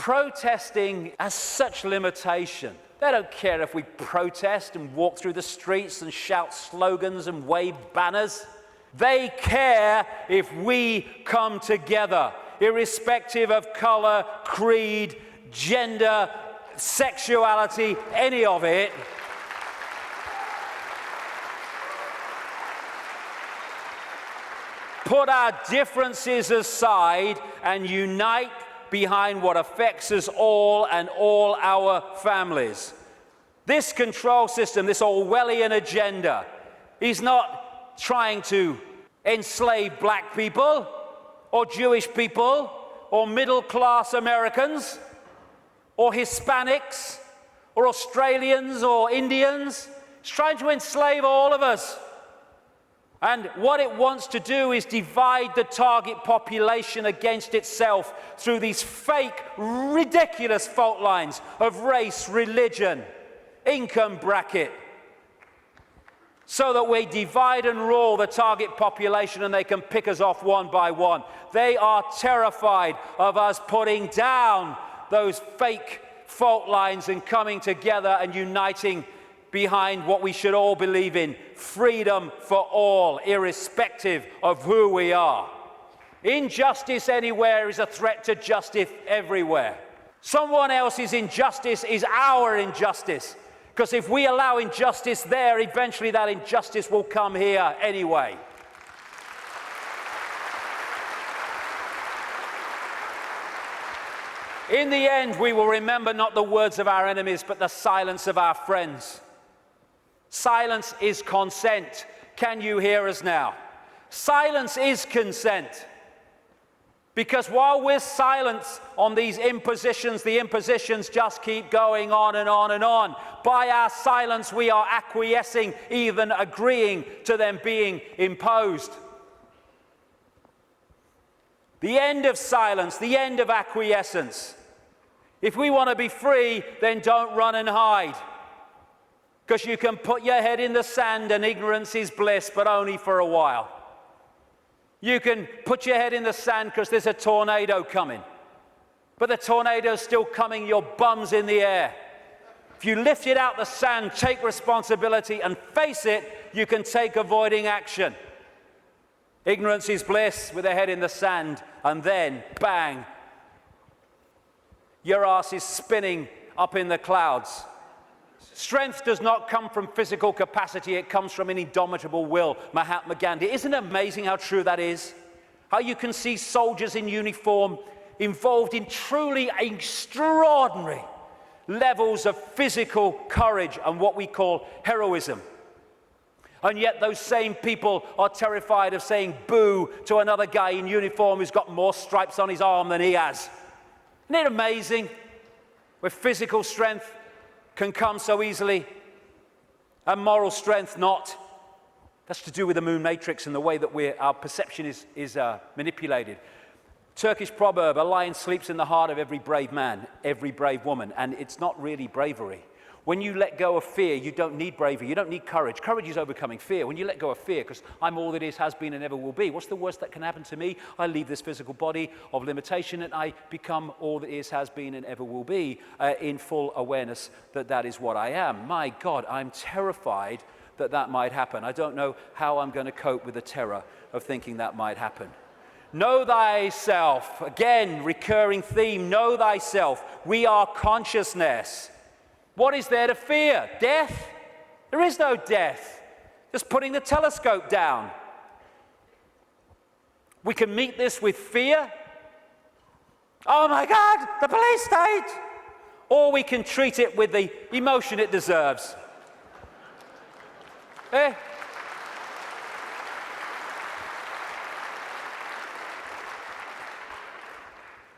Protesting has such limitation. They don't care if we protest and walk through the streets and shout slogans and wave banners. They care if we come together, irrespective of color, creed, gender, sexuality, any of it. Put our differences aside and unite behind what affects us all and all our families. This control system, this Orwellian agenda, is not trying to enslave black people or Jewish people or middle-class Americans or Hispanics or Australians or Indians. It's trying to enslave all of us. And what it wants to do is divide the target population against itself through these fake, ridiculous fault lines of race, religion, income bracket, so that we divide and rule the target population and they can pick us off one by one. They are terrified of us putting down those fake fault lines and coming together and uniting behind what we should all believe in: freedom for all, irrespective of who we are. Injustice anywhere is a threat to justice everywhere. Someone else's injustice is our injustice, because if we allow injustice there, eventually that injustice will come here anyway. In the end, we will remember not the words of our enemies, but the silence of our friends. Silence is consent. Can you hear us now? Silence is consent. Because while we're silent on these impositions, the impositions just keep going on and on and on. By our silence, we are acquiescing, even agreeing to them being imposed. The end of silence, the end of acquiescence. If we want to be free, then don't run and hide. Because you can put your head in the sand and ignorance is bliss, but only for a while. You can put your head in the sand because there's a tornado coming. But the tornado's still coming, your bum's in the air. If you lift it out the sand, take responsibility and face it, you can take avoiding action. Ignorance is bliss with a head in the sand, and then, bang, your ass is spinning up in the clouds. Strength does not come from physical capacity, it comes from an indomitable will. Mahatma Gandhi. Isn't it amazing how true that is? How you can see soldiers in uniform involved in truly extraordinary levels of physical courage and what we call heroism. And yet those same people are terrified of saying boo to another guy in uniform who's got more stripes on his arm than he has. Isn't it amazing? Where physical strength can come so easily, and moral strength not. That's to do with the moon matrix and the way that our perception is manipulated. Turkish proverb: a lion sleeps in the heart of every brave man, every brave woman, and it's not really bravery. When you let go of fear, you don't need bravery, you don't need courage. Courage is overcoming fear. When you let go of fear, because I'm all that is, has been, and ever will be. What's the worst that can happen to me? I leave this physical body of limitation and I become all that is, has been, and ever will be, in full awareness that that is what I am. My God, I'm terrified that that might happen. I don't know how I'm going to cope with the terror of thinking that might happen. Know thyself. Again, recurring theme, know thyself. We are consciousness. What is there to fear? Death? There is no death. Just putting the telescope down. We can meet this with fear. Oh my God, the police state! Or we can treat it with the emotion it deserves.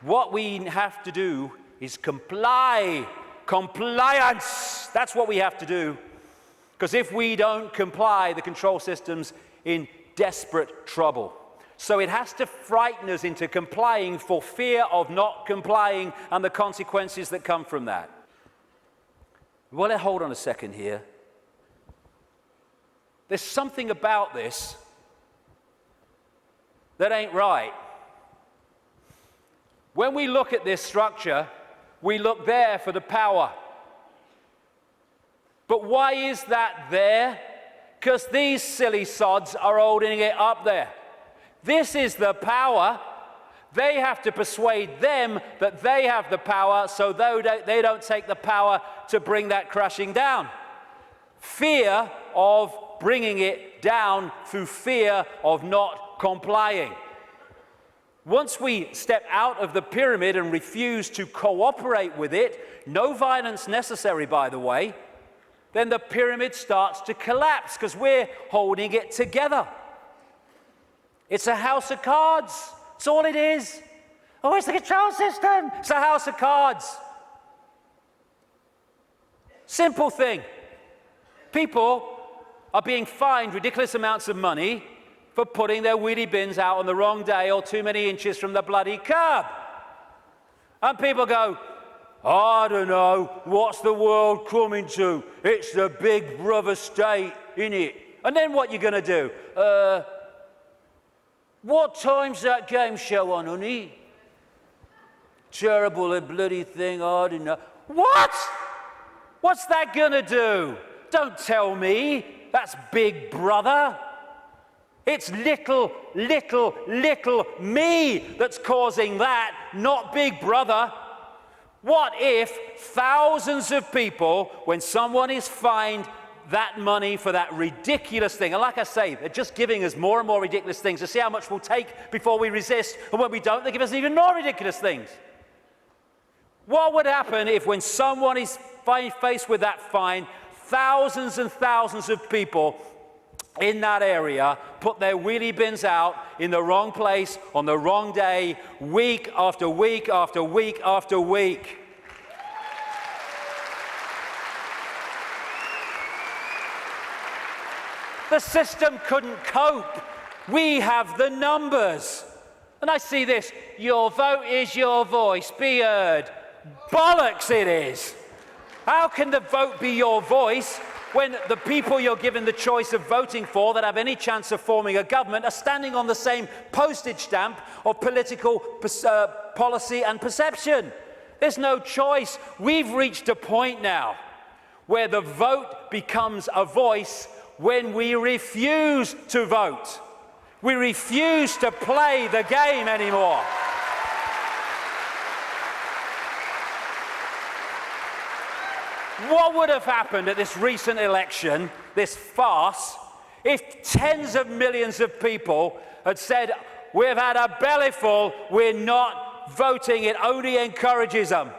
What we have to do is comply. Compliance! That's what we have to do. Because if we don't comply, the control system's in desperate trouble. So it has to frighten us into complying for fear of not complying and the consequences that come from that. Well, hold on a second here. There's something about this that ain't right. When we look at this structure, We look there for the power. But why is that there? Because these silly sods are holding it up there. This is the power. They have to persuade them that they have the power, so they don't take the power to bring that crashing down. Fear of bringing it down through fear of not complying. Once we step out of the pyramid and refuse to cooperate with it, no violence necessary, by the way, then the pyramid starts to collapse because we're holding it together. It's a house of cards. That's all it is. Oh, it's the control system. It's a house of cards. Simple thing. People are being fined ridiculous amounts of money for putting their wheelie bins out on the wrong day or too many inches from the bloody curb. And people go, I don't know, what's the world coming to? It's the big brother state, innit? And then what you gonna do? What time's that game show on, honey? Terrible, a bloody thing, I don't know. What? What's that gonna do? Don't tell me that's Big Brother. It's little me that's causing that, not Big Brother. What if thousands of people, when someone is fined that money for that ridiculous thing, and like I say, they're just giving us more and more ridiculous things to see how much we'll take before we resist, and when we don't, they give us even more ridiculous things. What would happen if when someone is faced with that fine, thousands and thousands of people in that area put their wheelie bins out in the wrong place on the wrong day, week after week after week after week? The system couldn't cope. We have the numbers. And I see this, your vote is your voice, be heard. Bollocks it is. How can the vote be your voice when the people you're given the choice of voting for that have any chance of forming a government are standing on the same postage stamp of political policy and perception? There's no choice. We've reached a point now where the vote becomes a voice when we refuse to vote. We refuse to play the game anymore. What would have happened at this recent election, this farce, if tens of millions of people had said, we've had a bellyful, we're not voting, it only encourages them.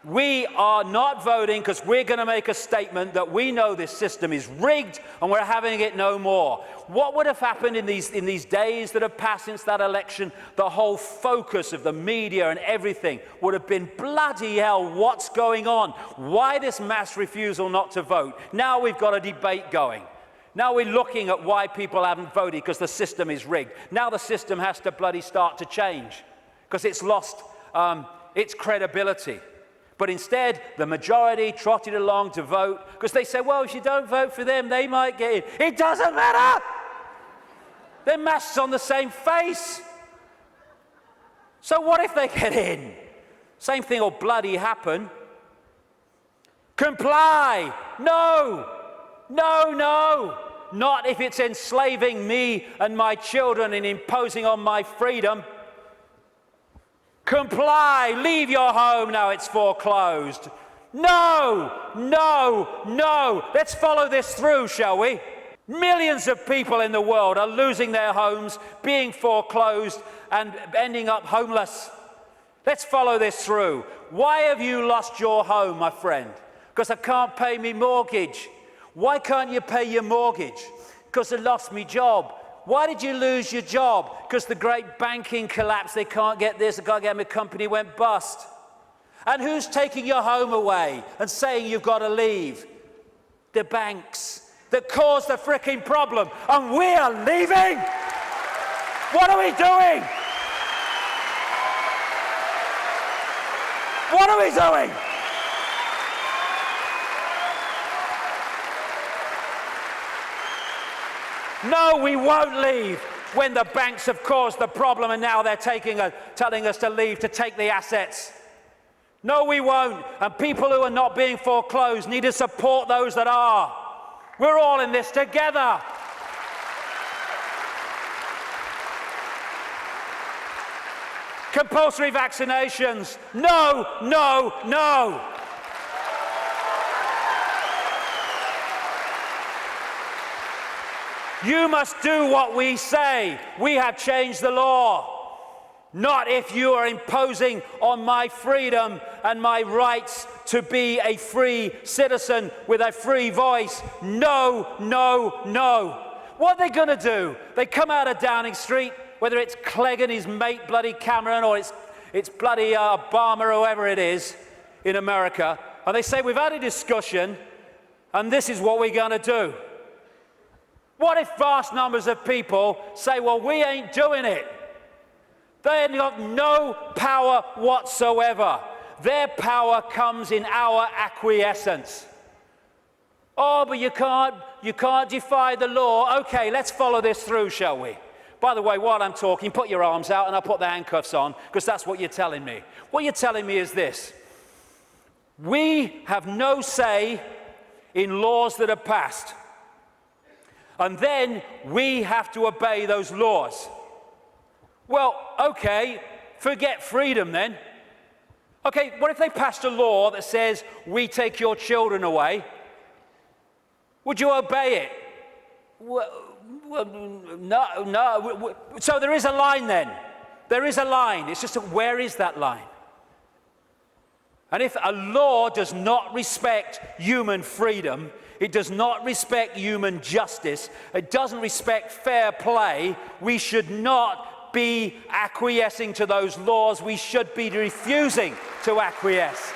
We are not voting because we're going to make a statement that we know this system is rigged and we're having it no more. What would have happened in these days that have passed since that election? The whole focus of the media and everything would have been, bloody hell, what's going on? Why this mass refusal not to vote? Now we've got a debate going. Now we're looking at why people haven't voted because the system is rigged. Now the system has to bloody start to change because it's lost its credibility. But instead, the majority trotted along to vote because they say, well, if you don't vote for them, they might get in. It doesn't matter. They're masks on the same face. So what if they get in? Same thing will bloody happen. Comply. No. No, no. Not if it's enslaving me and my children and imposing on my freedom. Comply, leave your home now it's foreclosed. No, no, no. Let's follow this through, shall we? Millions of people in the world are losing their homes, being foreclosed, and ending up homeless. Let's follow this through. Why have you lost your home, my friend? Because I can't pay me mortgage. Why can't you pay your mortgage? Because I lost my job. Why did you lose your job? Because the great banking collapse, they can't get this, they can't get my company went bust. And who's taking your home away and saying you've got to leave? The banks that caused the fricking problem, and we are leaving? What are we doing? What are we doing? No, we won't leave when the banks have caused the problem and now they're telling us to leave, to take the assets. No, we won't. And people who are not being foreclosed need to support those that are. We're all in this together. Compulsory vaccinations. No, no, no. You must do what we say. We have changed the law. Not if you are imposing on my freedom and my rights to be a free citizen with a free voice. No, no, no. What are they going to do? They come out of Downing Street, whether it's Clegg and his mate bloody Cameron, or it's bloody Obama, or whoever it is in America, and they say, we've had a discussion, and this is what we're going to do. What if vast numbers of people say, well, we ain't doing it? They have got no power whatsoever. Their power comes in our acquiescence. Oh, but you can't defy the law. Okay, let's follow this through, shall we? By the way, while I'm talking, put your arms out and I'll put the handcuffs on, because that's what you're telling me. What you're telling me is this. We have no say in laws that are passed. And then we have to obey those laws. Well, okay, forget freedom then. Okay, what if they passed a law that says, we take your children away? Would you obey it? Well, no. So there is a line then. There is a line. It's just, where is that line? And if a law does not respect human freedom, it does not respect human justice, it doesn't respect fair play, we should not be acquiescing to those laws. We should be refusing to acquiesce.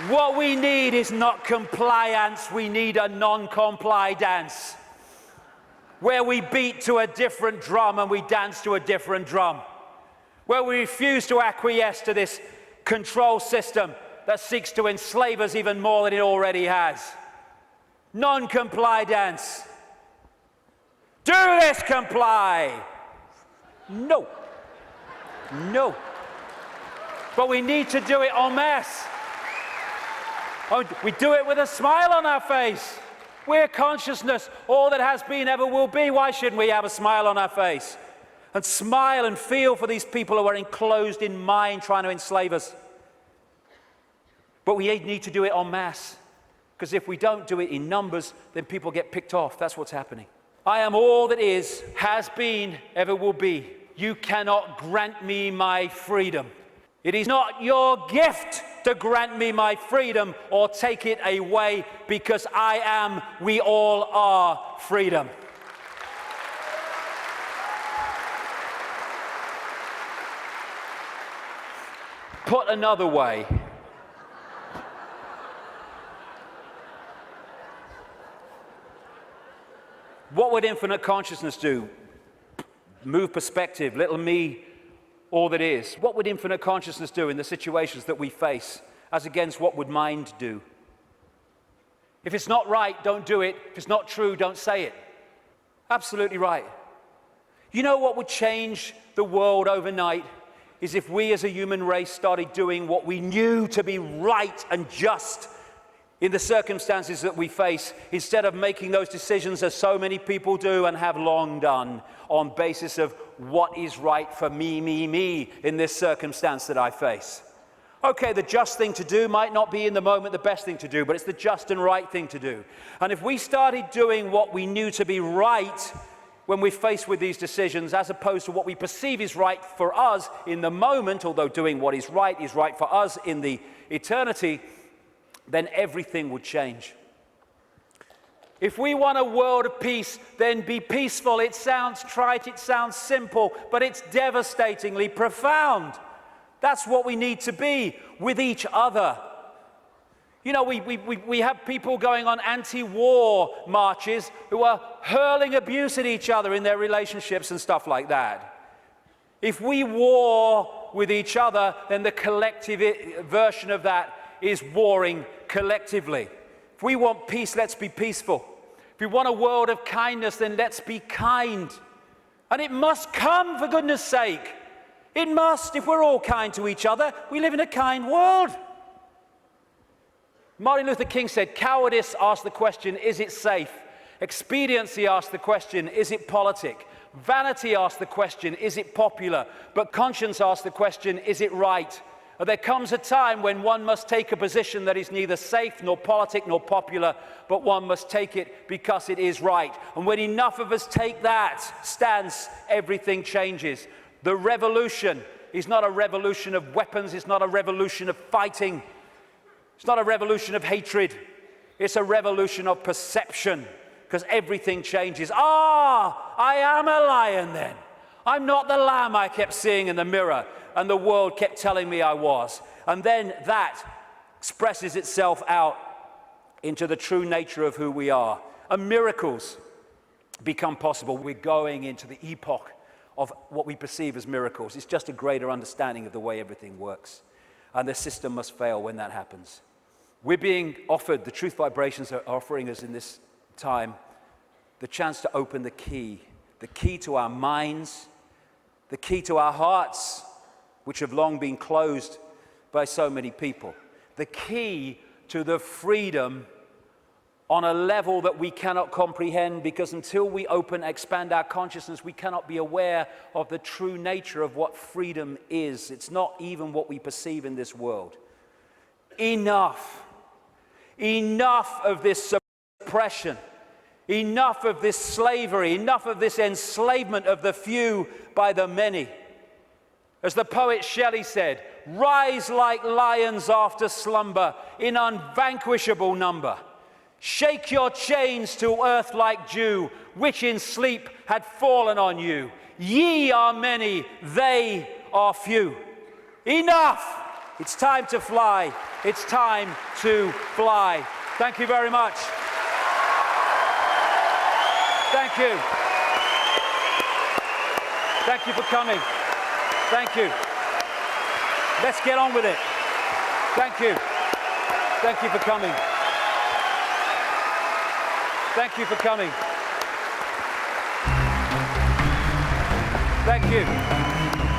What we need is not compliance, we need a non-comply dance, where we beat to a different drum and we dance to a different drum, where we refuse to acquiesce to this control system that seeks to enslave us even more than it already has. Non-comply dance. Do this, comply. No. No. But we need to do it en masse. Oh, we do it with a smile on our face. We're consciousness, all that has been, ever will be. Why shouldn't we have a smile on our face? And smile and feel for these people who are enclosed in mind trying to enslave us. But we need to do it en masse. Because if we don't do it in numbers, then people get picked off. That's what's happening. I am all that is, has been, ever will be. You cannot grant me my freedom. It is not your gift to grant me my freedom or take it away, because I am, we all are, freedom. Put another way, what would infinite consciousness do? Move perspective, little me, all that is. What would infinite consciousness do in the situations that we face, as against what would mind do? If it's not right, don't do it. If it's not true, don't say it. Absolutely right. You know what would change the world overnight? Is if we as a human race started doing what we knew to be right and just in the circumstances that we face, instead of making those decisions as so many people do and have long done on basis of what is right for me in this circumstance that I face. Okay, the just thing to do might not be in the moment the best thing to do, but it's the just and right thing to do. And if we started doing what we knew to be right when we're faced with these decisions, as opposed to what we perceive is right for us in the moment, although doing what is right for us in the eternity, then everything would change. If we want a world of peace, then be peaceful. It sounds trite, it sounds simple, but it's devastatingly profound. That's what we need to be with each other. You know, we have people going on anti-war marches who are hurling abuse at each other in their relationships and stuff like that. If we war with each other, then the collective version of that is warring collectively. If we want peace, let's be peaceful. If we want a world of kindness, then let's be kind. And it must come, for goodness sake. It must, if we're all kind to each other. We live in a kind world. Martin Luther King said, cowardice asks the question, is it safe? Expediency asks the question, is it politic? Vanity asks the question, is it popular? But conscience asks the question, is it right? There comes a time when one must take a position that is neither safe, nor politic, nor popular, but one must take it because it is right. And when enough of us take that stance, everything changes. The revolution is not a revolution of weapons, it's not a revolution of fighting, it's not a revolution of hatred, it's a revolution of perception, because everything changes. I am a lion then. I'm not the lamb I kept seeing in the mirror and the world kept telling me I was. And then that expresses itself out into the true nature of who we are. And miracles become possible. We're going into the epoch of what we perceive as miracles. It's just a greater understanding of the way everything works. And the system must fail when that happens. We're being offered, the truth vibrations are offering us in this time, the chance to open the key to our minds, the key to our hearts, which have long been closed by so many people, the key to the freedom on a level that we cannot comprehend, because until we expand our consciousness, we cannot be aware of the true nature of what freedom is. It's not even what we perceive in this world. Enough of this suppression, enough of this slavery, enough of this enslavement of the few by the many. As the poet Shelley said, rise like lions after slumber in unvanquishable number. Shake your chains to earth like dew, which in sleep had fallen on you. Ye are many, they are few. Enough! It's time to fly. It's time to fly. Thank you very much. Thank you. Thank you for coming. Thank you. Let's get on with it. Thank you. Thank you for coming. Thank you for coming. Thank you.